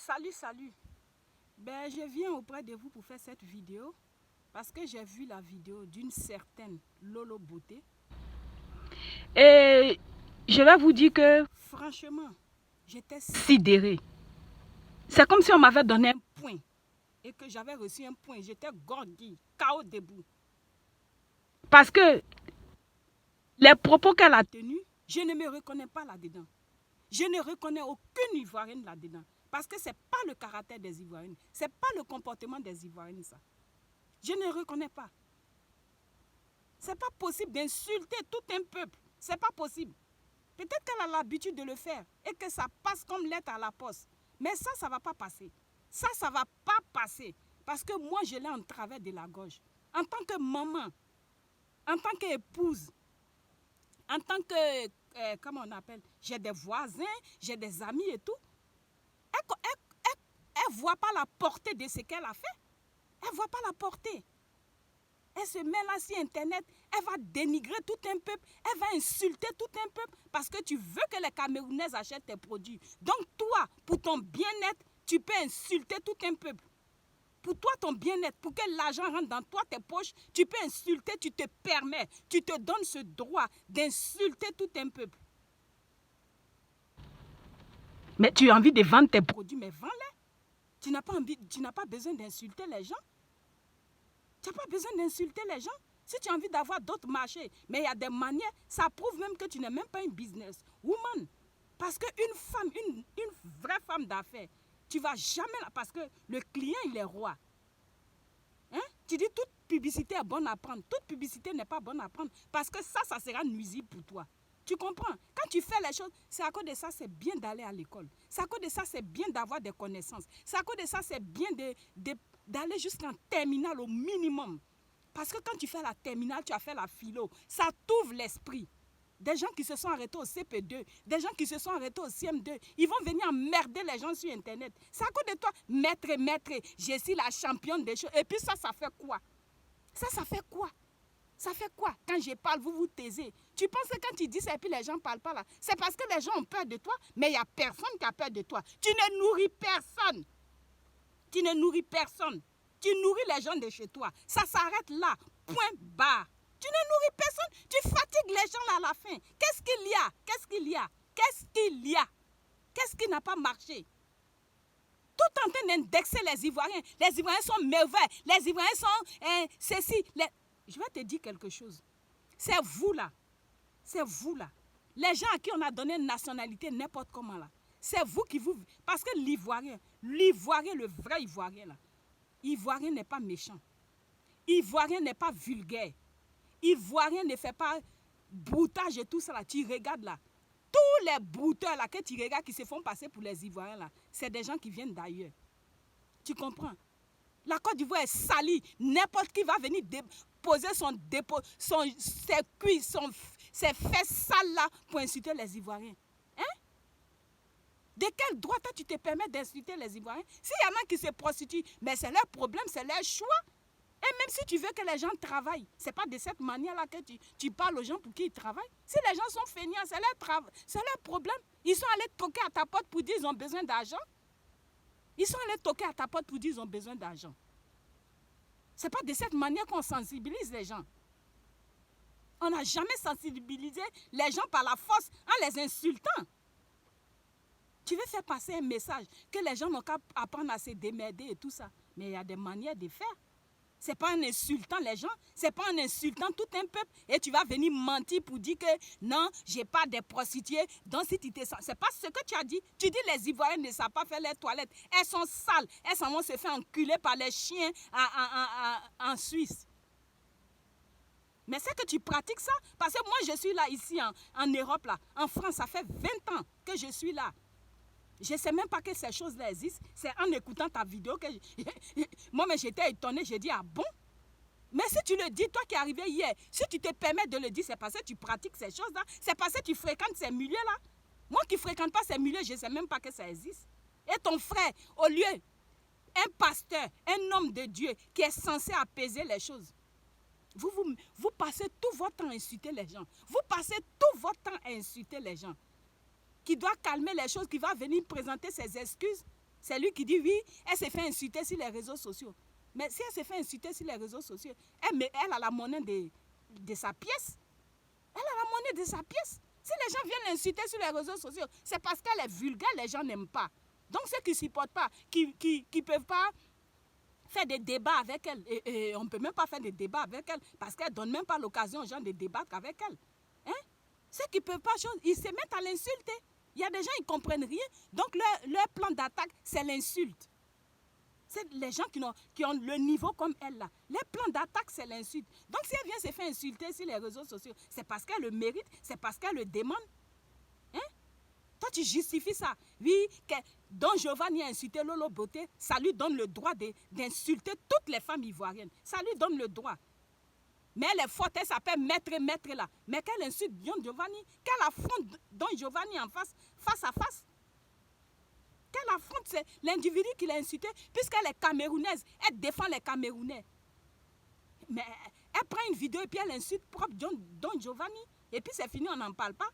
Salut. Ben, je viens auprès de vous pour faire cette vidéo parce que j'ai vu la vidéo d'une certaine Lolo Beauté. Et je vais vous dire que franchement, j'étais sidérée. C'est comme si on m'avait donné un point et que j'avais reçu un point. J'étais gordie, KO debout. Parce que les propos qu'elle a tenus, je ne me reconnais pas là-dedans. Je ne reconnais aucune Ivoirienne là-dedans. Parce que ce n'est pas le caractère des Ivoiriennes. Ce n'est pas le comportement des Ivoiriennes, ça. Je ne reconnais pas. Ce n'est pas possible d'insulter tout un peuple. Ce n'est pas possible. Peut-être qu'elle a l'habitude de le faire et que ça passe comme lettre à la poste. Mais ça ne va pas passer. Ça ne va pas passer. Parce que moi, je l'ai en travers de la gorge. En tant que maman, en tant qu'épouse, en tant que, comment on appelle, j'ai des voisins, j'ai des amis et tout. Elle ne voit pas la portée de ce qu'elle a fait. Elle ne voit pas la portée. Elle se met là sur Internet, elle va dénigrer tout un peuple, elle va insulter tout un peuple parce que tu veux que les Camerounais achètent tes produits. Donc toi, pour ton bien-être, tu peux insulter tout un peuple. Pour toi, ton bien-être, pour que l'argent rentre dans toi, tes poches, tu peux insulter, tu te permets, tu te donnes ce droit d'insulter tout un peuple. Mais tu as envie de vendre tes produits, mais vends-les. Tu n'as pas besoin d'insulter les gens. Tu n'as pas besoin d'insulter les gens. Si tu as envie d'avoir d'autres marchés, mais il y a des manières, ça prouve même que tu n'es même pas une business woman. Parce qu'une femme, une vraie femme d'affaires, tu ne vas jamais là, parce que le client, il est roi. Hein? Tu dis toute publicité est bonne à prendre. Toute publicité n'est pas bonne à prendre parce que ça sera nuisible pour toi. Tu comprends? Quand tu fais les choses, c'est à cause de ça, c'est bien d'aller à l'école. C'est à cause de ça, c'est bien d'avoir des connaissances. C'est à cause de ça, c'est bien d'aller jusqu'en terminale au minimum. Parce que quand tu fais la terminale, tu as fait la philo. Ça t'ouvre l'esprit. Des gens qui se sont arrêtés au CP2, des gens qui se sont arrêtés au CM2, ils vont venir emmerder les gens sur Internet. C'est à cause de toi, maître, je suis la championne des choses. Et puis ça fait quoi? Ça fait quoi? Ça fait quoi? Quand je parle, vous vous taisez. Tu penses que quand tu dis ça et puis les gens ne parlent pas là, c'est parce que les gens ont peur de toi, mais il n'y a personne qui a peur de toi. Tu ne nourris personne. Tu ne nourris personne. Tu nourris les gens de chez toi. Ça s'arrête là. Point barre. Tu ne nourris personne. Tu fatigues les gens là à la fin. Qu'est-ce qu'il y a? Qu'est-ce qu'il y a? Qu'est-ce qu'il y a? Qu'est-ce qui n'a pas marché? Tout en train d'indexer les Ivoiriens. Les Ivoiriens sont mauvais. Les Ivoiriens sont ceci. Je vais te dire quelque chose. C'est vous là. C'est vous là. Les gens à qui on a donné une nationalité n'importe comment là. C'est vous qui vous... Parce que l'Ivoirien, le vrai Ivoirien là, Ivoirien n'est pas méchant. Ivoirien n'est pas vulgaire. Ivoirien ne fait pas broutage et tout ça là. Tu regardes là. Tous les brouteurs là que tu regardes qui se font passer pour les Ivoiriens là, c'est des gens qui viennent d'ailleurs. Tu comprends? La Côte d'Ivoire est salie. N'importe qui va venir poser ses cuisses, ses fesses sales là pour insulter les Ivoiriens. Hein? De quel droit toi tu te permets d'insulter les Ivoiriens? S'il y en a qui se prostituent, mais c'est leur problème, c'est leur choix. Et même si tu veux que les gens travaillent, ce n'est pas de cette manière-là que tu parles aux gens pour qu'ils travaillent. Si les gens sont feignants, c'est leur problème. Ils sont allés toquer à ta porte pour dire qu'ils ont besoin d'argent. Ils sont allés toquer à ta porte pour dire qu'ils ont besoin d'argent. Ce n'est pas de cette manière qu'on sensibilise les gens. On n'a jamais sensibilisé les gens par la force en les insultant. Tu veux faire passer un message que les gens n'ont qu'à apprendre à se démerder et tout ça. Mais il y a des manières de faire. Ce n'est pas en insultant les gens, ce n'est pas en insultant tout un peuple. Et tu vas venir mentir pour dire que non, je n'ai pas de prostituées. Donc si tu te sens... Ce n'est pas ce que tu as dit. Tu dis les Ivoiriens ne savent pas faire les toilettes. Elles sont sales. Elles s'en vont se faire enculer par les chiens en Suisse. Mais c'est que tu pratiques ça. Parce que moi, je suis là, ici, en Europe, là. En France, ça fait 20 ans que je suis là. Je ne sais même pas que ces choses-là existent. C'est en écoutant ta vidéo que... Moi, mais j'étais étonnée. J'ai dit, ah bon? Mais si tu le dis, toi qui es arrivé hier, si tu te permets de le dire, c'est parce que tu pratiques ces choses-là. C'est parce que tu fréquentes ces milieux-là. Moi qui ne fréquente pas ces milieux, je ne sais même pas que ça existe. Et ton frère, au lieu, un pasteur, un homme de Dieu qui est censé apaiser les choses, vous passez tout votre temps à insulter les gens. Vous passez tout votre temps à insulter les gens. Qui doit calmer les choses, qui va venir présenter ses excuses. C'est lui qui dit oui, elle s'est fait insulter sur les réseaux sociaux. Mais si elle s'est fait insulter sur les réseaux sociaux, elle a la monnaie de sa pièce. Elle a la monnaie de sa pièce. Si les gens viennent l'insulter sur les réseaux sociaux, c'est parce qu'elle est vulgaire, les gens n'aiment pas. Donc ceux qui ne supportent pas, qui ne peuvent pas faire des débats avec elle, et on ne peut même pas faire des débats avec elle, parce qu'elle ne donne même pas l'occasion aux gens de débattre avec elle. Hein? Ceux qui ne peuvent pas, ils se mettent à l'insulter. Il y a des gens qui ne comprennent rien. Donc leur plan d'attaque, c'est l'insulte. C'est les gens qui ont le niveau comme elle là. Les plans d'attaque, c'est l'insulte. Donc si elle vient se faire insulter sur les réseaux sociaux, c'est parce qu'elle le mérite, c'est parce qu'elle le demande. Hein? Toi, tu justifies ça. Oui, Don Giovanni a insulté Lolo Beauté, ça lui donne le droit d'insulter toutes les femmes ivoiriennes. Ça lui donne le droit. Mais elle est forte, elle s'appelle maître là. Mais qu'elle insulte Don Giovanni, qu'elle affronte Don Giovanni face à face. Qu'elle affronte, c'est l'individu qui l'a insulté, puisqu'elle est camerounaise, elle défend les Camerounais. Mais elle prend une vidéo et puis elle insulte propre Don Giovanni, et puis c'est fini, on n'en parle pas.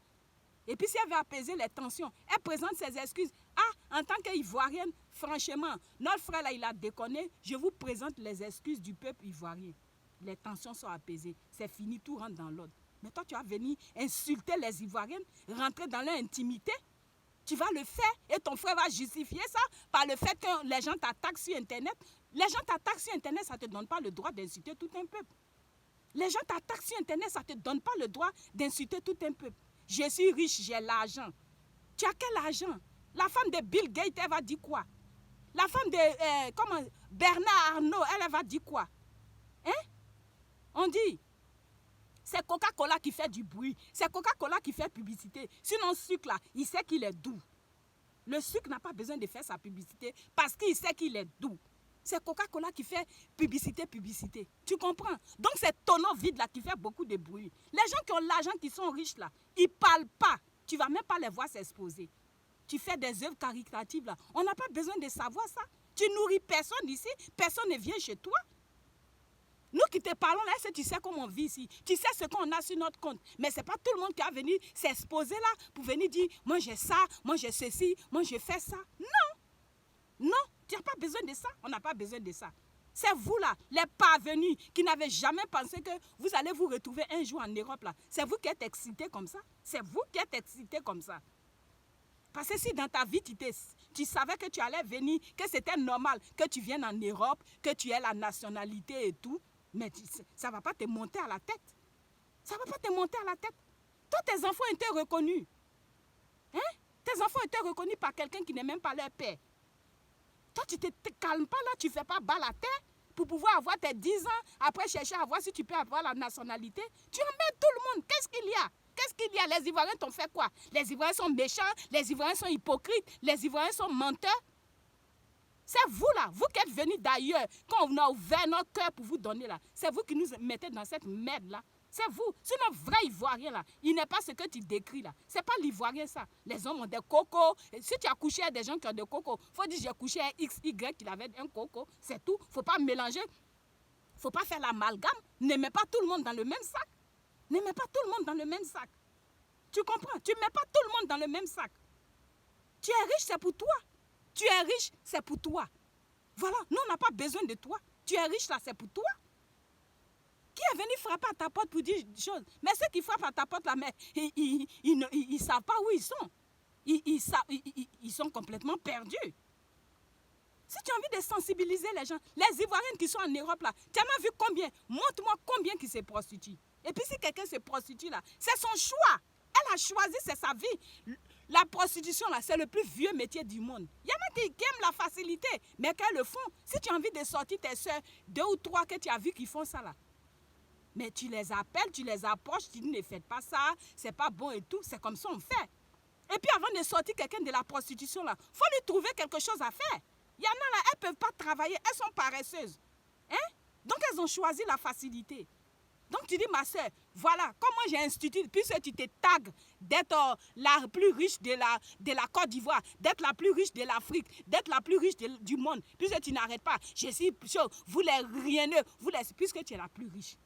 Et puis si elle veut apaiser les tensions, elle présente ses excuses. Ah, en tant qu'Ivoirienne, franchement, notre frère là, il a déconné, je vous présente les excuses du peuple ivoirien. Les tensions sont apaisées, c'est fini, tout rentre dans l'ordre. Mais toi, tu vas venir insulter les Ivoiriennes, rentrer dans leur intimité. Tu vas le faire et ton frère va justifier ça par le fait que les gens t'attaquent sur Internet. Les gens t'attaquent sur Internet, ça ne te donne pas le droit d'insulter tout un peuple. Les gens t'attaquent sur Internet, ça ne te donne pas le droit d'insulter tout un peuple. Je suis riche, j'ai l'argent. Tu as quel argent? La femme de Bill Gates, elle va dire quoi? La femme de Bernard Arnault, elle va dire quoi? Hein? On dit, c'est Coca-Cola qui fait du bruit. C'est Coca-Cola qui fait publicité. Sinon, le sucre, là, il sait qu'il est doux. Le sucre n'a pas besoin de faire sa publicité parce qu'il sait qu'il est doux. C'est Coca-Cola qui fait publicité. Tu comprends? Donc, c'est tonneau vide là qui fait beaucoup de bruit. Les gens qui ont l'argent, qui sont riches là, ils ne parlent pas. Tu ne vas même pas les voir s'exposer. Tu fais des œuvres caritatives là. On n'a pas besoin de savoir ça. Tu nourris personne ici. Personne ne vient chez toi. Nous qui te parlons là, tu sais comment on vit ici. Tu sais ce qu'on a sur notre compte. Mais ce n'est pas tout le monde qui va venir s'exposer là pour venir dire « Moi j'ai ça, moi j'ai ceci, moi je fais ça. » Non. Non, tu n'as pas besoin de ça. On n'a pas besoin de ça. C'est vous là, les parvenus, qui n'avez jamais pensé que vous allez vous retrouver un jour en Europe là. C'est vous qui êtes excités comme ça. C'est vous qui êtes excités comme ça. Parce que si dans ta vie, tu savais que tu allais venir, que c'était normal que tu viennes en Europe, que tu aies la nationalité et tout, mais ça ne va pas te monter à la tête. Ça ne va pas te monter à la tête. Toi, tes enfants ont été reconnus. Hein? Tes enfants ont été reconnus par quelqu'un qui n'est même pas leur père. Toi, tu ne te calmes pas là, tu ne fais pas bas la tête pour pouvoir avoir tes 10 ans, après chercher à voir si tu peux avoir la nationalité. Tu emmènes tout le monde. Qu'est-ce qu'il y a? Qu'est-ce qu'il y a? Les Ivoiriens t'ont fait quoi? Les Ivoiriens sont méchants, les Ivoiriens sont hypocrites, les Ivoiriens sont menteurs. C'est vous là, vous qui êtes venus d'ailleurs, quand on a ouvert notre cœur pour vous donner là, c'est vous qui nous mettez dans cette merde là. C'est vous. Sinon, vrai Ivoirien là, il n'est pas ce que tu décris là. C'est pas l'Ivoirien ça. Les hommes ont des cocos. Et si tu as couché avec des gens qui ont des cocos, il faut dire j'ai couché avec XY qui avait un coco. C'est tout. Il ne faut pas mélanger. Il ne faut pas faire l'amalgame. Ne mets pas tout le monde dans le même sac. Ne mets pas tout le monde dans le même sac. Tu comprends? Tu ne mets pas tout le monde dans le même sac. Tu es riche, c'est pour toi. Tu es riche, c'est pour toi. Voilà, nous, on n'a pas besoin de toi. Tu es riche, là, c'est pour toi. Qui est venu frapper à ta porte pour dire des choses? Mais ceux qui frappent à ta porte, là, mais ils ne savent pas où ils sont. Ils sont complètement perdus. Si tu as envie de sensibiliser les gens, les Ivoiriennes qui sont en Europe, là, tu en as vu combien? Montre-moi combien qui se prostituent. Et puis si quelqu'un se prostitue, là, c'est son choix. Elle a choisi, c'est sa vie. La prostitution, là, c'est le plus vieux métier du monde. Il y en a qui aiment la facilité, mais qu'elles le font. Si tu as envie de sortir tes soeurs, 2 ou 3 que tu as vu qui font ça, là, mais tu les appelles, tu les approches, tu dis ne faites pas ça, c'est pas bon et tout. C'est comme ça on fait. Et puis avant de sortir quelqu'un de la prostitution, là, faut lui trouver quelque chose à faire. Il y en a là, elles ne peuvent pas travailler, elles sont paresseuses. Hein? Donc elles ont choisi la facilité. Donc tu dis, ma soeur, voilà, comment j'ai institué, puisque tu te tagues d'être la plus riche de la Côte d'Ivoire, d'être la plus riche de l'Afrique, d'être la plus riche du monde, puisque tu n'arrêtes pas. Je suis, vous les rieneux, puisque tu es la plus riche.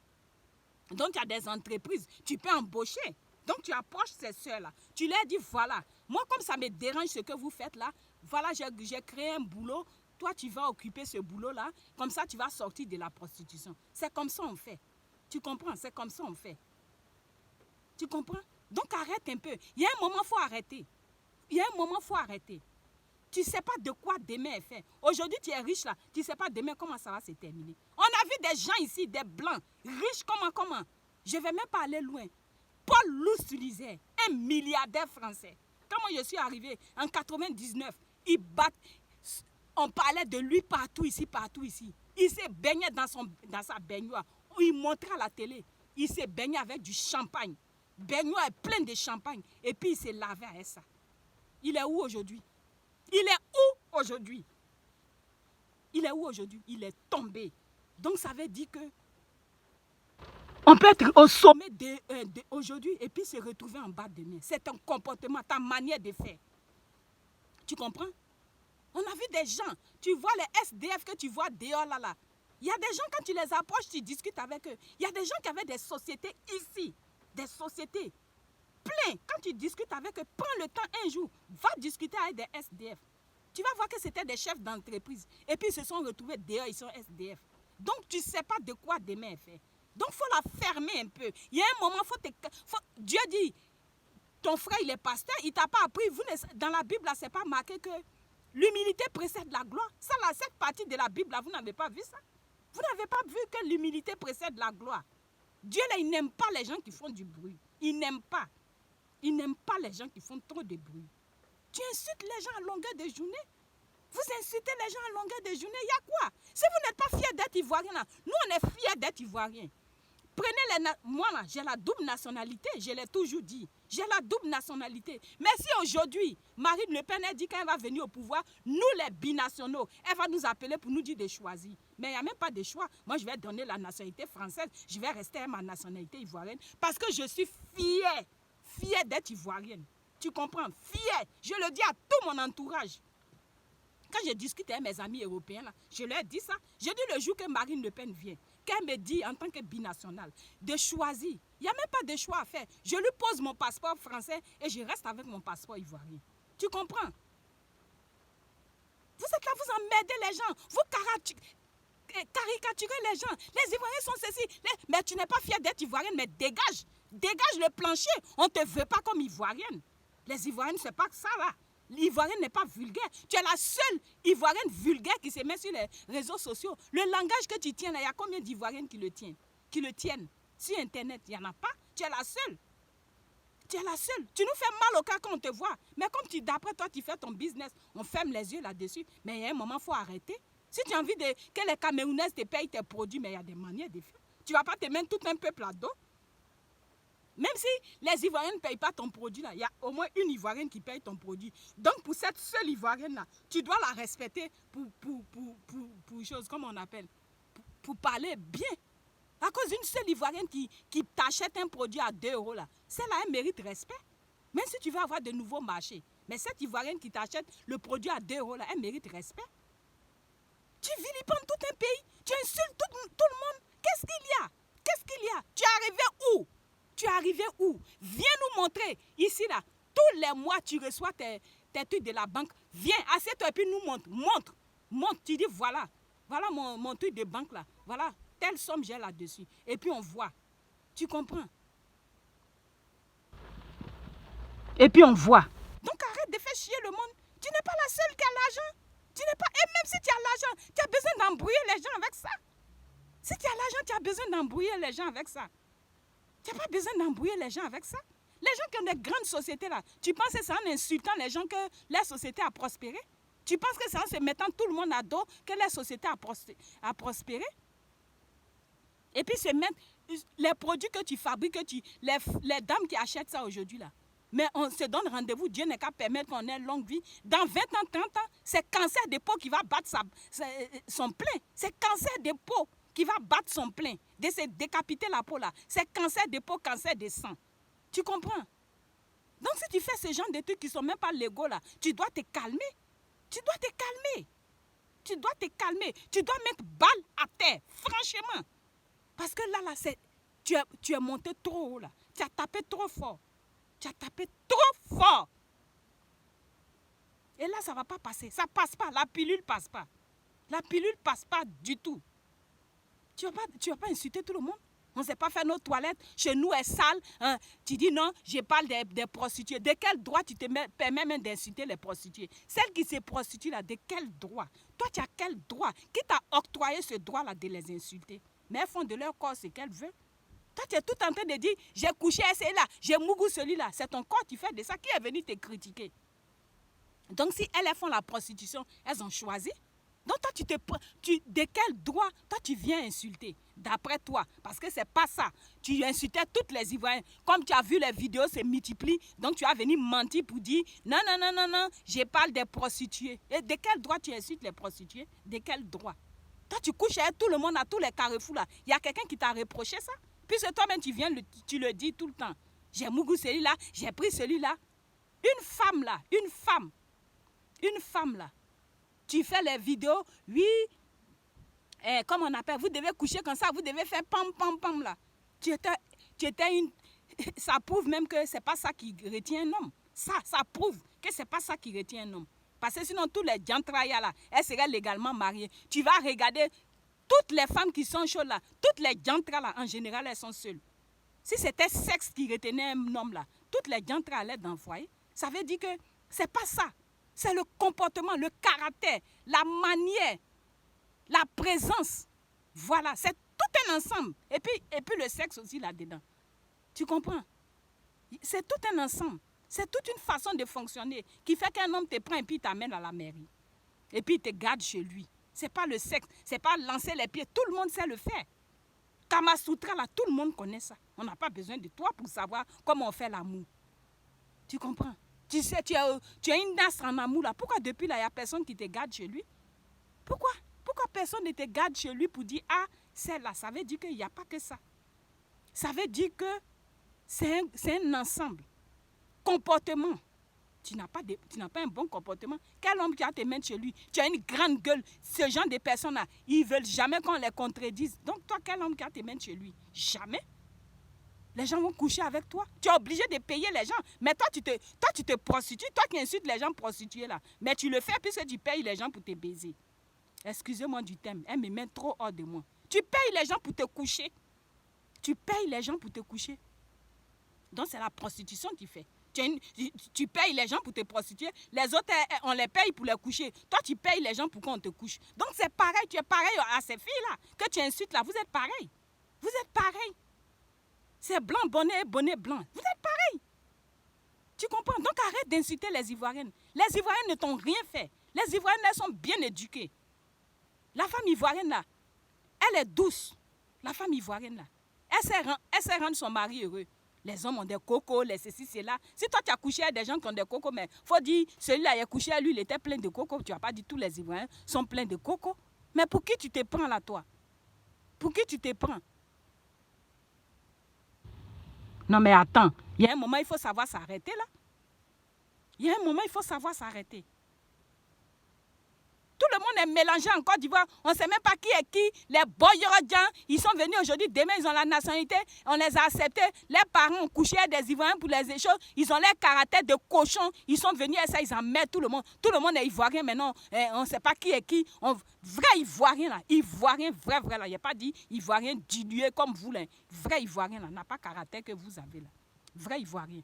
Donc, tu as des entreprises, tu peux embaucher. Donc, tu approches ces soeurs-là. Tu leur dis, voilà, moi, comme ça me dérange ce que vous faites là, voilà, j'ai créé un boulot, toi tu vas occuper ce boulot-là, comme ça tu vas sortir de la prostitution. C'est comme ça on fait. Tu comprends? C'est comme ça on fait. Tu comprends? Donc arrête un peu. Il y a un moment, il faut arrêter. Il y a un moment, il faut arrêter. Tu ne sais pas de quoi demain est fait. Aujourd'hui, tu es riche là. Tu ne sais pas demain comment ça va se terminer. On a vu des gens ici, des blancs, riches comment. Je ne vais même pas aller loin. Paul Louis-Tulizet, un milliardaire français. Quand moi je suis arrivé en 99, on parlait de lui partout ici. Il s'est baigné dans sa baignoire. Il montrait à la télé. Il s'est baigné avec du champagne. Baignoire pleine de champagne. Et puis il s'est lavé avec ça. Il est où aujourd'hui? Il est où aujourd'hui? Il est où aujourd'hui? Il est tombé. Donc ça veut dire que on peut être au sommet aujourd'hui et puis se retrouver en bas demain. C'est ton comportement, ta manière de faire. Tu comprends? On a vu des gens, tu vois les SDF que tu vois dehors là. Il y a des gens, quand tu les approches, tu discutes avec eux. Il y a des gens qui avaient des sociétés ici. Des sociétés. Plein. Quand tu discutes avec eux, prends le temps un jour, va discuter avec des SDF. Tu vas voir que c'était des chefs d'entreprise. Et puis ils se sont retrouvés dehors, ils sont SDF. Donc tu ne sais pas de quoi demain est fait. Donc il faut la fermer un peu. Il y a un moment, Dieu dit, ton frère il est pasteur, il ne t'a pas appris. Dans la Bible, ce n'est pas marqué que l'humilité précède la gloire. Ça, là, cette partie de la Bible, là, vous n'avez pas vu ça? Vous n'avez pas vu que l'humilité précède la gloire? Dieu, là, il n'aime pas les gens qui font du bruit. Il n'aime pas. Il n'aime pas les gens qui font trop de bruit. Tu insultes les gens à longueur de journée. Vous insultez les gens à longueur de journée. Il y a quoi? Si vous n'êtes pas fiers d'être Ivoirien, là, nous, on est fiers d'être Ivoiriens. Prenez moi, là, j'ai la double nationalité. Je l'ai toujours dit. J'ai la double nationalité. Mais si aujourd'hui, Marine Le Pen a dit qu'elle va venir au pouvoir, nous, les binationaux, elle va nous appeler pour nous dire de choisir. Mais il n'y a même pas de choix. Moi, je vais donner la nationalité française. Je vais rester à ma nationalité ivoirienne parce que je suis fière d'être ivoirienne. Tu comprends? Fière. Je le dis à tout mon entourage. Quand je discute avec mes amis européens, là, je leur dis ça. Je dis le jour que Marine Le Pen vient, qu'elle me dit en tant que binationale, de choisir. Il n'y a même pas de choix à faire. Je lui pose mon passeport français et je reste avec mon passeport ivoirien. Tu comprends? Vous êtes là, vous emmerdez les gens. Vous caricaturez les gens. Les Ivoiriens sont ceci. Mais tu n'es pas fier d'être Ivoirienne, mais dégage. Dégage le plancher. On ne te veut pas comme Ivoirienne. Les Ivoiriennes, ce n'est pas ça là. L'Ivoirienne n'est pas vulgaire. Tu es la seule Ivoirienne vulgaire qui se met sur les réseaux sociaux. Le langage que tu tiens là, il y a combien d'Ivoiriennes qui le tiennent? Sur Internet, il n'y en a pas. Tu es la seule. Tu es la seule. Tu nous fais mal au cas quand on te voit. Mais comme d'après toi, tu fais ton business, on ferme les yeux là-dessus. Mais il y a un moment, il faut arrêter. Si tu as envie que les Camerounaises te payent tes produits, mais il y a des manières de faire. Tu ne vas pas te mettre tout un peuple là-dedans. Même si les Ivoiriens ne payent pas ton produit, il y a au moins une Ivoirienne qui paye ton produit. Donc, pour cette seule Ivoirienne-là, tu dois la respecter pour chose, comme on appelle, pour parler bien. À cause d'une seule Ivoirienne qui t'achète un produit à 2 €, là, celle-là, elle mérite respect. Même si tu veux avoir de nouveaux marchés. Mais cette Ivoirienne qui t'achète le produit à 2 € là, elle mérite respect. Tu vilipendes tout un pays. Tu insultes tout le monde. Qu'est-ce qu'il y a? Tu es arrivé où? Viens nous montrer. Ici, là, tous les mois, tu reçois tes trucs de la banque. Viens, assieds-toi et puis nous montre. Tu dis, voilà mon truc de banque, là. Voilà, telle somme j'ai là-dessus. Et puis on voit. Tu comprends? Et puis on voit. Donc arrête de faire chier le monde. Tu n'es pas la seule qui a l'argent. Et même si tu as l'argent, tu as besoin d'embrouiller les gens avec ça. Si tu as l'argent, tu as besoin d'embrouiller les gens avec ça. Tu n'as pas besoin d'embrouiller les gens avec ça. Les gens qui ont des grandes sociétés là, tu penses que c'est en insultant les gens que la société a prospéré? Tu penses que c'est en se mettant tout le monde à dos que la société a prospéré? Et puis se mettre les produits que tu fabriques, les dames qui achètent ça aujourd'hui là. Mais on se donne rendez-vous, Dieu n'est qu'à permettre qu'on ait une longue vie. Dans 20 ans, 30 ans, c'est cancer de peau qui va battre son plein. C'est cancer de peau qui va battre son plein. De se décapiter la peau là. C'est cancer de peau, cancer de sang. Tu comprends? Donc si tu fais ce genre de trucs qui ne sont même pas légaux là, tu dois te calmer. Tu dois mettre balle à terre, franchement. Parce que là, tu es monté trop haut là. Tu as tapé trop fort. Et là, ça ne va pas passer. Ça ne passe pas. La pilule ne passe pas. La pilule ne passe pas du tout. Tu ne vas pas insulter tout le monde. On ne sait pas faire nos toilettes. Chez nous, est sale. Hein. Tu dis non, je parle des prostituées. De quel droit tu te permets même d'insulter les prostituées? Celles qui se prostituent là, de quel droit? Toi, tu as quel droit? Qui t'a octroyé ce droit-là de les insulter? Mais elles font de leur corps ce qu'elles veulent. Toi, tu es tout en train de dire, j'ai couché celui-là, j'ai mougou celui-là. C'est ton corps qui fait de ça. Qui est venu te critiquer? Donc, si elles font la prostitution, elles ont choisi. Donc, toi, de quel droit, toi, tu viens insulter, d'après toi? Parce que ce n'est pas ça. Tu insultais toutes les Ivoiriennes. Comme tu as vu, les vidéos se multiplient. Donc, tu as venu mentir pour dire, non, non, non, non, non, je parle des prostituées. Et de quel droit tu insultes les prostituées? De quel droit? Toi, tu couches avec tout le monde à tous les carrefours là. Il y a quelqu'un qui t'a reproché ça? Puisque toi-même, tu le dis tout le temps. J'ai mougou celui-là, j'ai pris celui-là. Une femme là, tu fais les vidéos, oui, comme on appelle, vous devez coucher comme ça, vous devez faire pam, pam, pam là. Tu étais une... Ça prouve même que ce n'est pas ça qui retient un homme. Ça prouve que ce n'est pas ça qui retient un homme. Parce que sinon, tous les jantraya là, elles seraient légalement mariées. Tu vas regarder toutes les femmes qui sont chaudes là, toutes les jantras là, en général, elles sont seules. Si c'était sexe qui retenait un homme là, toutes les jantras allaient dans le foyer. Ça veut dire que ce n'est pas ça. C'est le comportement, le caractère, la manière, la présence. Voilà, c'est tout un ensemble. Et puis le sexe aussi là-dedans. Tu comprends? C'est tout un ensemble. C'est toute une façon de fonctionner qui fait qu'un homme te prend et puis il t'amène à la mairie. Et puis il te garde chez lui. Ce n'est pas le sexe, ce n'est pas lancer les pieds. Tout le monde sait le faire. Kama Sutra, là, tout le monde connaît ça. On n'a pas besoin de toi pour savoir comment on fait l'amour. Tu comprends? Tu sais, tu as une danse en amour là. Pourquoi depuis là, il n'y a personne qui te garde chez lui? Pourquoi personne ne te garde chez lui pour dire, ah, celle-là, ça veut dire qu'il n'y a pas que ça. Ça veut dire que c'est un ensemble. Comportement. Tu n'as pas un bon comportement. Quel homme qui a te mettre chez lui? Tu as une grande gueule. Ce genre de personnes-là, ils ne veulent jamais qu'on les contredise. Donc toi, quel homme qui a te mettre chez lui? Jamais. Les gens vont coucher avec toi. Tu es obligé de payer les gens. Mais toi, tu te prostitues. Toi qui insultes les gens prostitués là. Mais tu le fais puisque tu payes les gens pour te baiser. Excusez-moi du thème. Elle me met trop hors de moi. Tu payes les gens pour te coucher. Tu payes les gens pour te coucher. Donc c'est la prostitution qui fait. Tu payes les gens pour te prostituer. Les autres, on les paye pour les coucher. Toi, tu payes les gens pour qu'on te couche. Donc c'est pareil. Tu es pareil à ces filles-là que tu insultes là. Vous êtes pareil. Vous êtes pareil. C'est blanc, bonnet, bonnet blanc. Vous êtes pareil. Tu comprends? Donc arrête d'insulter les Ivoiriennes. Les Ivoiriennes ne t'ont rien fait. Les Ivoiriennes, elles sont bien éduquées. La femme ivoirienne là, elle est douce. La femme ivoirienne là, elle sait rendre son mari heureux. Les hommes ont des cocos, les ceci, c'est là. Si toi tu as couché avec des gens qui ont des cocos, mais il faut dire, celui-là, il a couché avec lui, il était plein de cocos. Tu n'as pas dit tous les Ivoiriens sont pleins de cocos. Mais pour qui tu te prends là, toi? Pour qui tu te prends? Non mais attends, il y a un moment, il faut savoir s'arrêter là. Il y a un moment, il faut savoir s'arrêter. Tout le monde est mélangé en Côte d'Ivoire. On ne sait même pas qui est qui. Les Boyorodjans, ils sont venus aujourd'hui. Demain, ils ont la nationalité. On les a acceptés. Les parents ont couché des Ivoiriens pour les échanges. Ils ont les caractères de cochons. Ils sont venus et ça, ils en mettent tout le monde. Tout le monde est Ivoirien maintenant. On ne sait pas qui est qui. Vrai Ivoirien là. Ivoirien, vrai là. Il n'y a pas dit Ivoirien dilué comme vous là. Vrai Ivoirien là. N'a pas caractère que vous avez là. Vrai Ivoirien.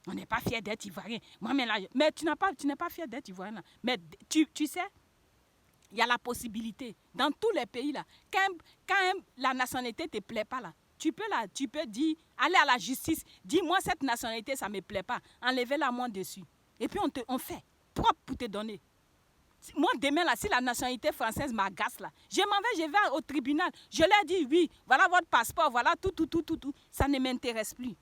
On n'est pas fiers d'être Ivoirien. Moi, mais tu n'es pas fier d'être Ivoirien là. Mais tu sais, il y a la possibilité, dans tous les pays, là, quand la nationalité ne te plaît pas, là, tu peux dire, aller à la justice, dis-moi cette nationalité, ça ne me plaît pas, enlevez-la moi dessus. Et puis on fait, propre pour te donner. Moi, demain, là, si la nationalité française m'agace, là, je m'en vais, je vais au tribunal, je leur dis, oui, voilà votre passeport, voilà tout, ça ne m'intéresse plus.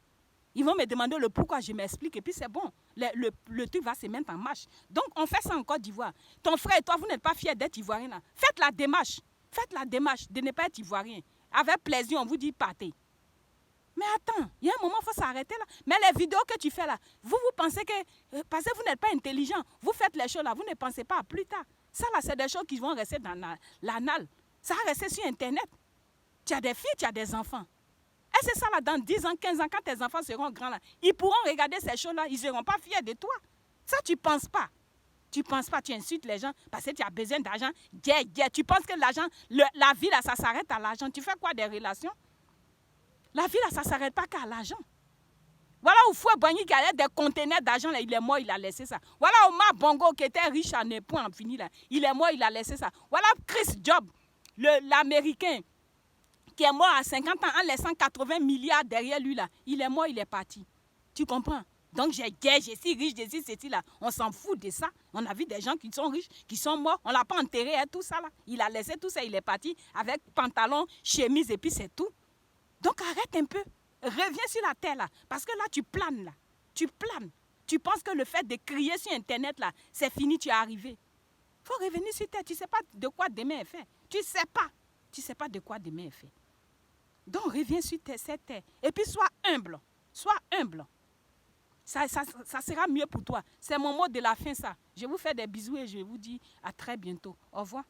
Ils vont me demander le pourquoi, je m'explique et puis c'est bon. Le truc va se mettre en marche. Donc, on fait ça en Côte d'Ivoire. Ton frère et toi, vous n'êtes pas fiers d'être Ivoirien. Là. Faites la démarche de ne pas être Ivoirien. Avec plaisir, on vous dit partez. Mais attends, il y a un moment, il faut s'arrêter là. Mais les vidéos que tu fais là, vous pensez que, parce que vous n'êtes pas intelligent, vous faites les choses là, vous ne pensez pas à plus tard. Ça là, c'est des choses qui vont rester dans l'anal. Ça va rester sur Internet. Tu as des filles, tu as des enfants. Et c'est ça là, dans 10 ans, 15 ans, quand tes enfants seront grands là, ils pourront regarder ces choses-là, ils ne seront pas fiers de toi. Ça, tu ne penses pas. Tu ne penses pas, tu insultes les gens parce que tu as besoin d'argent. Tu penses que l'argent, la vie là, ça s'arrête à l'argent. Tu fais quoi des relations? La vie là, ça ne s'arrête pas qu'à l'argent. Voilà où Fouet Boigny qui avait des conteneurs d'argent, là, il est mort, il a laissé ça. Voilà Omar Bongo qui était riche à ne point en fini, là, il est mort, il a laissé ça. Voilà Chris Job, l'Américain, qui est mort à 50 ans en laissant 80 milliards derrière lui, là. Il est mort, il est parti. Tu comprends? Donc je suis riche, je suis ceci, là. On s'en fout de ça. On a vu des gens qui sont riches, qui sont morts. On ne l'a pas enterré, hein, tout ça, là. Il a laissé tout ça, il est parti avec pantalon, chemise et puis c'est tout. Donc arrête un peu. Reviens sur la terre là, parce que là tu planes là, tu planes. Tu penses que le fait de crier sur internet là, c'est fini, tu es arrivé. Il faut revenir sur terre, tu ne sais pas de quoi demain est fait. Tu ne sais pas de quoi demain est fait. Donc reviens sur cette terre et puis sois humble, Ça sera mieux pour toi. C'est mon mot de la fin ça. Je vous fais des bisous et je vous dis à très bientôt. Au revoir.